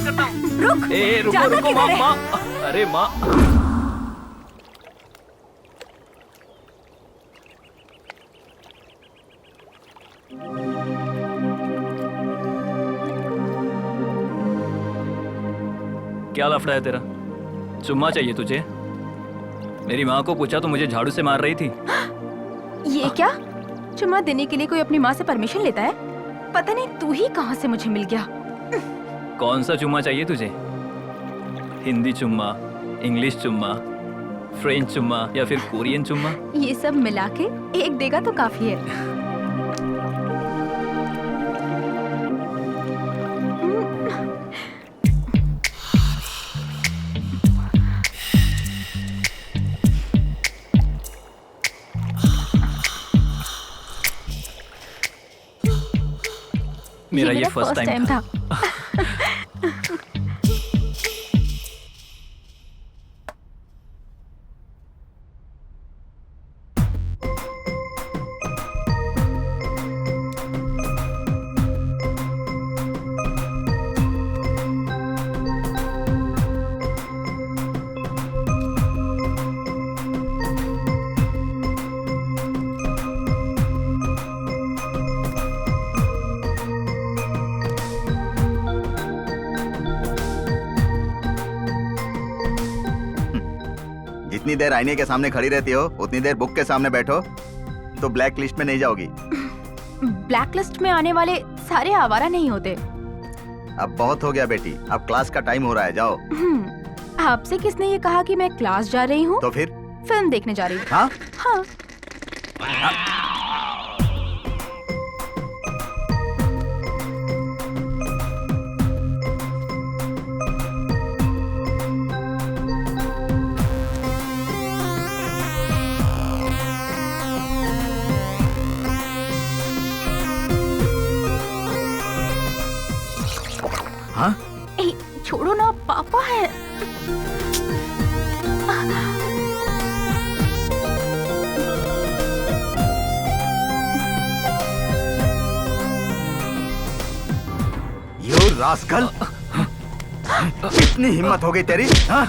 बात करता हूँ। रुक, रुको जाना रुको किधर माँ है? माँ, अरे माँ। क्या लफड़ा है तेरा? चुम्मा चाहिए तुझे? मेरी माँ को पूछा तो मुझे झाड़ू से मार रही थी। ये क्या? चुम्मा देने के लिए कोई अपनी माँ से परमिशन लेता है? पता नहीं तू ही कहाँ से मुझे मिल गया। कौन सा चुम्मा चाहिए तुझे? हिंदी चुम्मा, इंग्लिश चुम्मा, फ्रेंच चुम्मा या फिर कोरियन चुम्मा? ये सब मिला के एक देगा तो काफी है। मेरा ये फर्स्ट first टाइम time था। जितनी देर आईने के सामने खड़ी रहती हो उतनी देर बुक के सामने बैठो तो ब्लैक लिस्ट में नहीं जाओगी। ब्लैक लिस्ट में आने वाले सारे आवारा नहीं होते। अब बहुत हो गया बेटी, अब क्लास का टाइम हो रहा है, जाओ। आपसे किसने ये कहा कि मैं क्लास जा रही हूँ? तो फिर फिल्म देखने जा रही हूँ। हाँ? हाँ। हाँ? ए, छोड़ो ना, पापा है। यू रास्कल, कितनी हिम्मत हो गई तेरी? हाँ?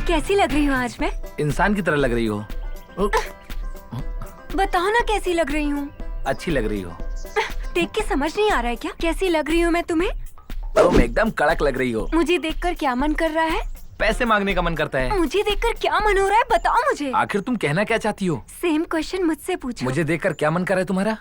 कैसी लग रही हूँ आज मैं? इंसान की तरह लग रही हो। बताओ ना कैसी लग रही हूँ? अच्छी लग रही हो। देख के समझ नहीं आ रहा है क्या कैसी लग रही हूँ मैं तुम्हें? तुम एकदम कड़क लग रही हो। मुझे देखकर क्या मन कर रहा है? पैसे मांगने का मन करता है। मुझे देखकर क्या मन हो रहा है बताओ मुझे। आखिर तुम कहना क्या चाहती हो? सेम क्वेश्चन मुझसे पूछो। मुझे देखकर क्या मन कर रहा है तुम्हारा?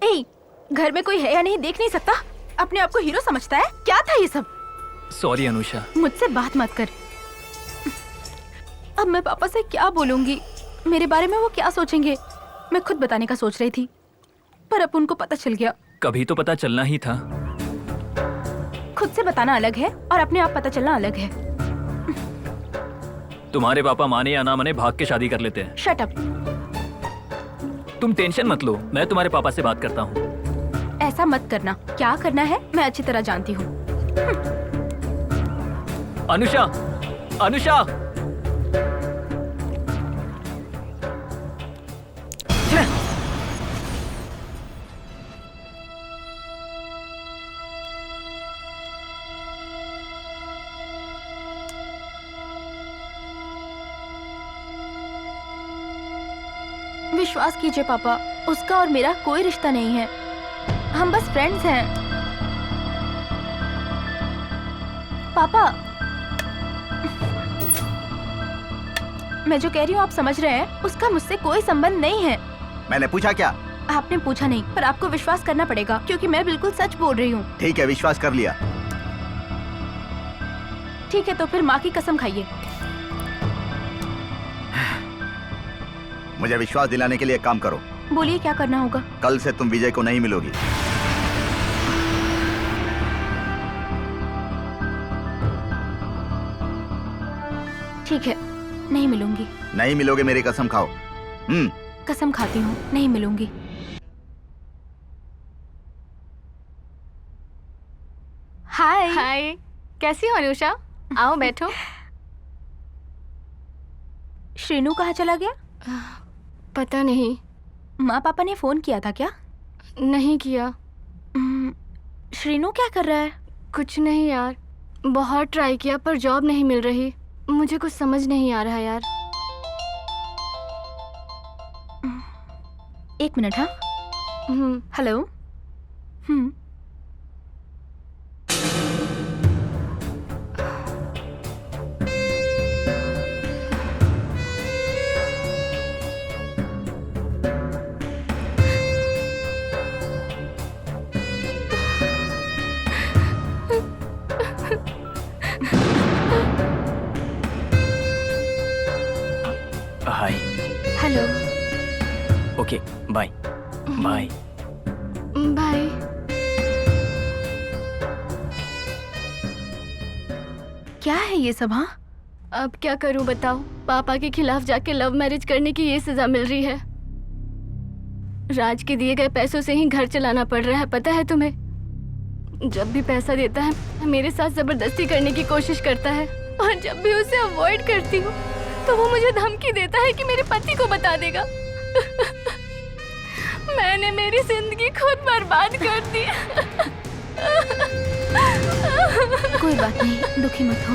ए, घर में कोई है या नहीं देख नहीं सकता? अपने आप को हीरो समझता है? क्या था ये सब? सॉरी अनुषा। मुझसे बात मत कर। अब मैं पापा से क्या बोलूंगी? मेरे बारे में वो क्या सोचेंगे? मैं खुद बताने का सोच रही थी, पर अब उनको पता चल गया। कभी तो पता चलना ही था। खुद से बताना अलग है और अपने आप पता चलना अलग है। तुम्हारे पापा माने या ना माने भाग के शादी कर लेते हैं। Shut up. तुम टेंशन मत लो, मैं तुम्हारे पापा से बात करता हूँ। ऐसा मत करना। क्या करना है मैं अच्छी तरह जानती हूँ। अनुषा, अनुषा। विश्वास कीजिए पापा, उसका और मेरा कोई रिश्ता नहीं है। हम बस फ्रेंड्स हैं। पापा, मैं जो कह रही हूँ आप समझ रहे हैं, उसका मुझसे कोई संबंध नहीं है। मैंने पूछा क्या? आपने पूछा नहीं, पर आपको विश्वास करना पड़ेगा क्योंकि मैं बिल्कुल सच बोल रही हूँ। ठीक है, विश्वास कर लिया। ठीक है, तो फिर माँ की कसम खाइए। मुझे विश्वास दिलाने के लिए एक काम करो। बोलिए क्या करना होगा। कल से तुम विजय को नहीं मिलोगी। ठीक है, नहीं मिलूंगी। नहीं मिलोगे, मेरी कसम खाओ। कसम खाती हूँ, नहीं मिलूंगी। हाय। हाय, कैसी हो अनुषा? आओ बैठो। श्रीनू कहाँ चला गया? पता नहीं। माँ पापा ने फोन किया था क्या? नहीं किया। श्रीनू क्या कर रहा है? कुछ नहीं यार, बहुत ट्राई किया पर जॉब नहीं मिल रही। मुझे कुछ समझ नहीं आ रहा यार। एक मिनट। हाँ, hello. Hi. Hello. Okay, bye bye. Bye. क्या है ये सब? हाँ, अब क्या करूं बताओ? पापा के खिलाफ जाके लव मैरिज करने की ये सजा मिल रही है। राज के दिए गए पैसों से ही घर चलाना पड़ रहा है, पता है तुम्हें? जब भी पैसा देता है मेरे साथ जबरदस्ती करने की कोशिश करता है, और जब भी उसे अवॉइड करती हूँ तो वो मुझे धमकी देता है कि मेरे पति को बता देगा। मैंने मेरी जिंदगी खुद बर्बाद कर दी। कोई बात नहीं, दुखी मत हो।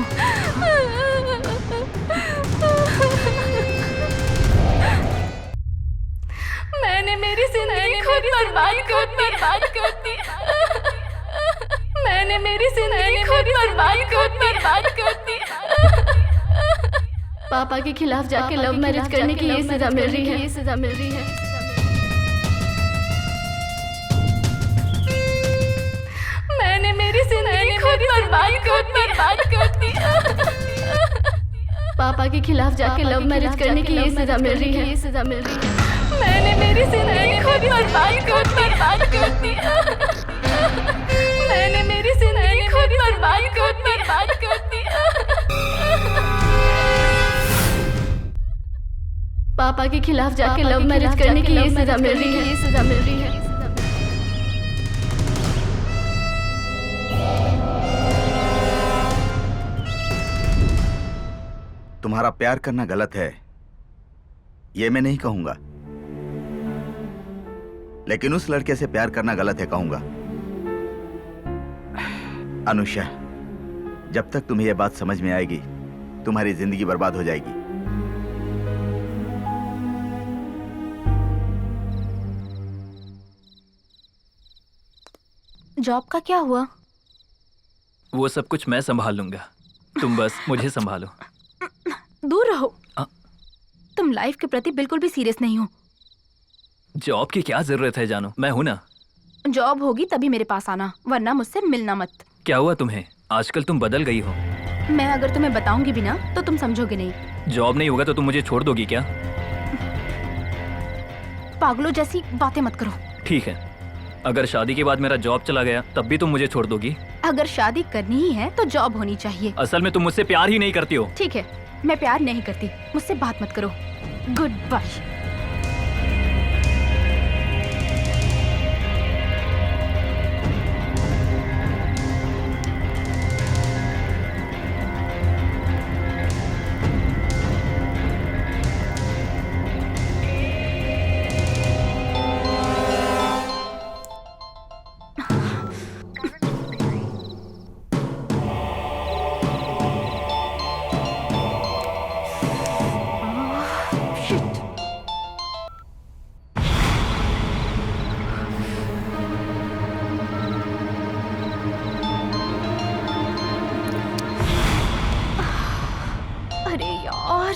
मैंने मेरी जिंदगी खुद बर्बाद कर दी। मैंने मेरी जिंदगी खुद बर्बाद कर दी। पापा के खिलाफ जाके लव मैरिज करने की ये सजा मिल रही है। मैंने मेरी जिंदगी खुद बर्बाद कर दी। पापा के खिलाफ जाके लव मैरिज करने की ये सजा मिल रही है। मैंने मेरी जिंदगी खुद बर्बाद कर दी। मैंने मेरी जिंदगी खुद बर्बाद कर दी। पापा के खिलाफ जाके लव मैरिज करने की ये सजा मिल रही है। तुम्हारा प्यार करना गलत है, ये मैं नहीं कहूंगा, लेकिन उस लड़के से प्यार करना गलत है कहूंगा। अनुषा, जब तक तुम्हें यह बात समझ में आएगी, तुम्हारी जिंदगी बर्बाद हो जाएगी। जॉब का क्या हुआ? वो सब कुछ मैं संभाल लूंगा, तुम बस मुझे संभालो। दूर रहो। तुम लाइफ के प्रति बिल्कुल भी सीरियस नहीं हो। जॉब की क्या जरूरत है जानो, मैं हूं ना। जॉब होगी तभी मेरे पास आना, वरना मुझसे मिलना मत। क्या हुआ तुम्हें? आजकल तुम बदल गई हो। मैं अगर तुम्हें बताऊंगी भी ना तो तुम समझोगे नहीं। जॉब नहीं होगा तो तुम मुझे छोड़ दोगी क्या? पागलों जैसी बातें मत करो। ठीक है, अगर शादी के बाद मेरा जॉब चला गया तब भी तुम मुझे छोड़ दोगी? अगर शादी करनी ही है तो जॉब होनी चाहिए। असल में तुम मुझसे प्यार ही नहीं करती हो। ठीक है, मैं प्यार नहीं करती, मुझसे बात मत करो। Goodbye. अरे यार,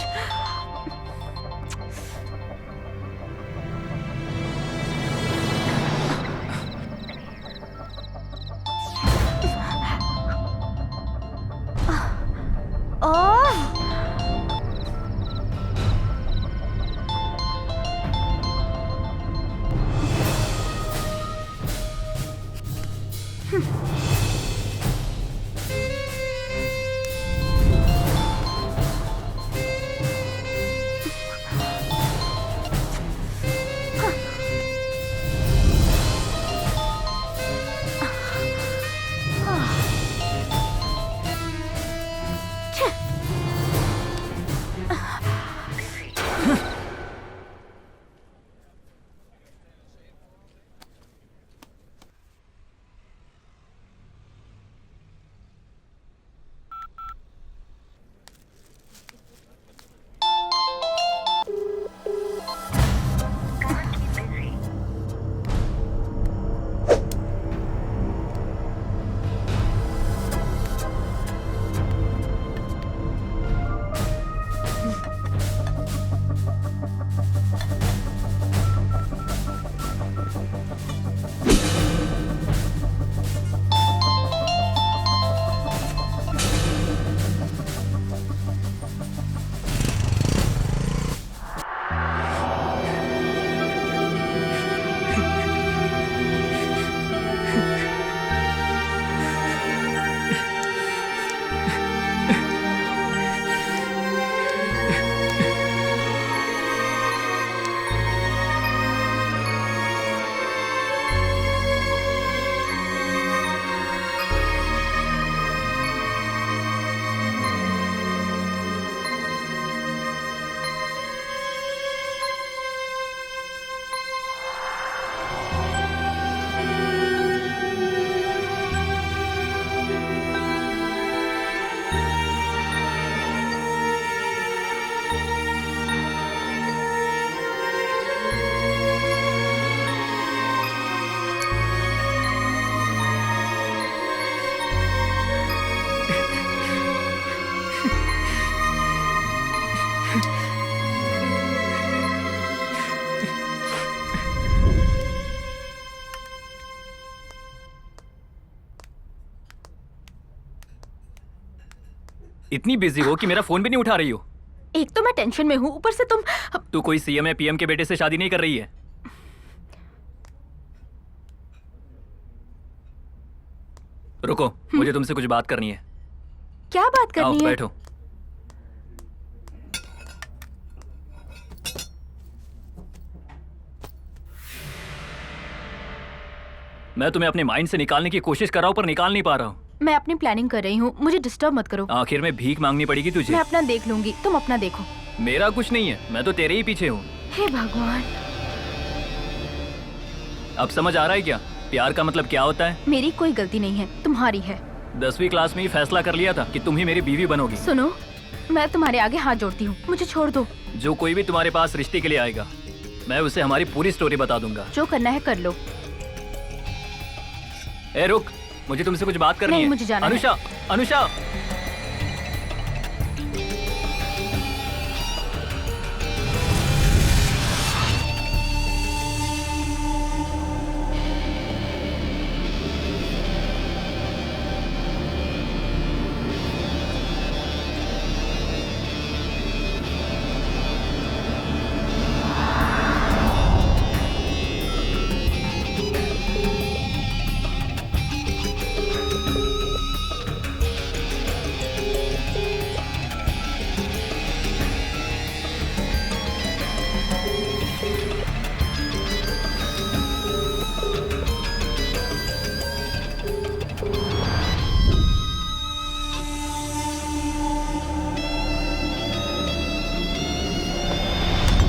इतनी बिजी हो कि मेरा फोन भी नहीं उठा रही हो। एक तो मैं टेंशन में हूँ, ऊपर से तुम। तू कोई सीएम या पीएम के बेटे से शादी नहीं कर रही है। रुको, मुझे तुमसे कुछ बात करनी है। क्या बात आओ करनी है? बैठो। मैं तुम्हें अपने माइंड से निकालने की कोशिश कर रहा हूं पर निकाल नहीं पा रहा हूं। मैं अपनी प्लानिंग कर रही हूँ, मुझे डिस्टर्ब मत करो। आखिर में भीख मांगनी पड़ेगी तुझे। मैं अपना देख लूंगी, तुम अपना देखो। मेरा कुछ नहीं है, मैं तो तेरे ही पीछे हूँ। हे भगवान, अब समझ आ रहा है क्या प्यार का मतलब क्या होता है? मेरी कोई गलती नहीं है, तुम्हारी है। 10वीं क्लास में ही फैसला कर लिया था कि तुम ही मेरी बीवी बनोगी। सुनो, मैं तुम्हारे आगे हाथ जोड़ती हूँ, मुझे छोड़ दो। जो कोई भी तुम्हारे पास रिश्ते के लिए आएगा, मैं उसे हमारी पूरी स्टोरी बता दूंगा। जो करना है कर लो। ए रुक, मुझे तुमसे कुछ बात करनी नहीं, है। मुझे जाना है। अनुषा, अनुषा।